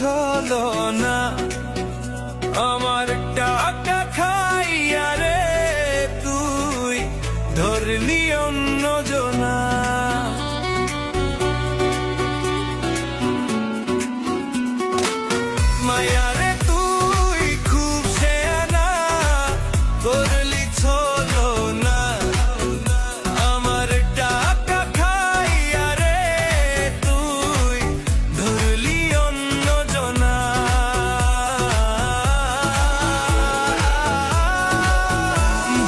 হলো না আমার টাকা খাইয়া রে তুই ধরলি অন্য জনা। মায়ারে তুই খুব শেয়ানা করলি হলো না আমার টাকা খাইয়া রে তুই ধরলি অন্য জনা।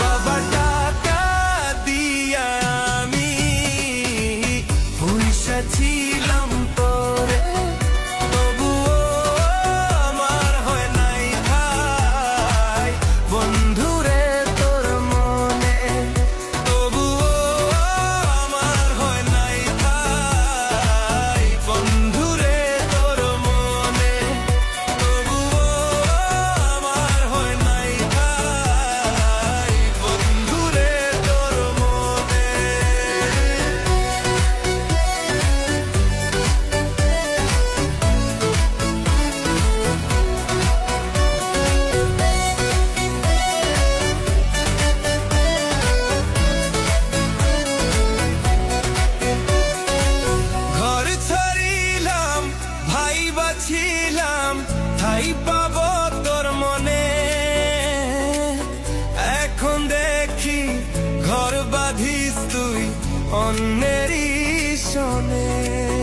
বাবা টাকা দিয়া আমি পয়সা ছিলাম তোরে ছিলাম ঠাই পাবো তোর মনে, এখন দেখি ঘর বাঁধিস তুই অন্যেরই শোনে।